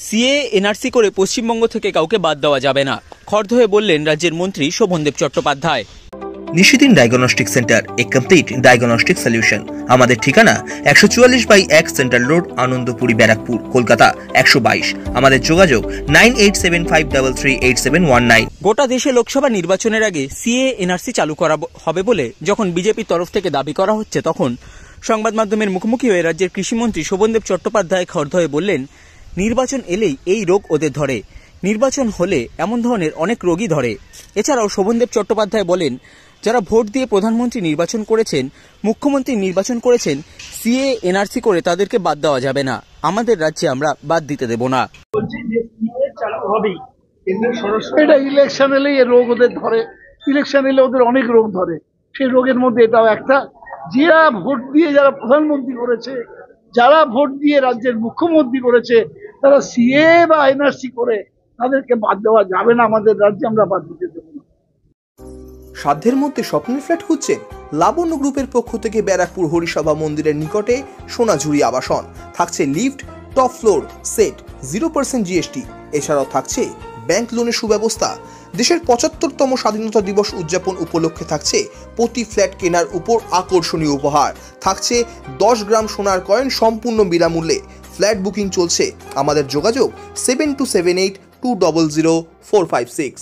CA NRC করে পশ্চিমবঙ্গ থেকে কাউকে বাদ দেওয়া যাবে না, খর্দ হয়ে বললেন রাজ্যের মন্ত্রী শোভনদেব চট্টোপাধ্যায়। নিশিদিন ডায়াগনস্টিক সেন্টার, এ কমপ্লিট ডায়াগনস্টিক সলিউশন। আমাদের ঠিকানা 144/1 সেন্ট্রাল রোড, আনন্দপুরি, ব্যারাকপুর, কলকাতা 122। আমাদের যোগাযোগ 9875338719। গোটা দেশে লোকসভা নির্বাচনের আগে সিএ এনআরসি চালু করা হবে বলে যখন বিজেপির তরফ থেকে দাবি করা হচ্ছে, তখন সংবাদ মাধ্যমের মুখোমুখি হয়ে রাজ্যের কৃষিমন্ত্রী শোভনদেব চট্টোপাধ্যায় খর্দ হয়ে বললেন, নির্বাচন এলেই এই রোগ ওদের ধরে, নির্বাচন হলে এমন ধরনের অনেক রোগই ধরে। এছাড়াও শোভনদেব চট্টোপাধ্যায় বলেন, যারা ভোট দিয়ে প্রধানমন্ত্রী নির্বাচন করেছেন, মুখ্যমন্ত্রী নির্বাচন করেছেন, সিএ এনআরসি করে তাদেরকে বাদ দেওয়া যাবে না। আমাদের রাজ্যে আমরা বাদ দিতে দেব না। এটা ইলেকশন এলেই রোগ ওদের ধরে, ইলেকশন এলে ওদের অনেক রোগ ধরে। সেই রোগের মধ্যে এটাও একটা। যারা ভোট দিয়ে যারা প্রধানমন্ত্রী করেছে, যারা ভোট দিয়ে রাজ্যের মুখ্যমন্ত্রী করেছে, তারা সিএ বা এনআরসি করে তাদেরকে বাদ দেওয়া যাবে না। আমাদের রাজ্যে আমরা বাদ দিতে দেব না। সাধ্যের মধ্যে স্বপ্নের ফ্ল্যাট খুঁজছেন? লাবণ্য গ্রুপের পক্ষ থেকে ব্যারাকপুর হরিসভা মন্দিরের নিকটে সোনাঝুরি আবাসন। থাকছে lift, top floor, set, 0% GST. এছাড়াও থাকছে ব্যাংক লোনের সুব্যবস্থা। দেশের 75তম স্বাধীনতা দিবস উদযাপন উপলক্ষে থাকছে প্রতি ফ্ল্যাট কেনার উপর আকর্ষণীয় উপহার। থাকছে 10 গ্রাম সোনার কয়েন সম্পূর্ণ বিনামূল্যে। ফ্ল্যাট বুকিং চলছে। আমাদের যোগাযোগ 7278200456।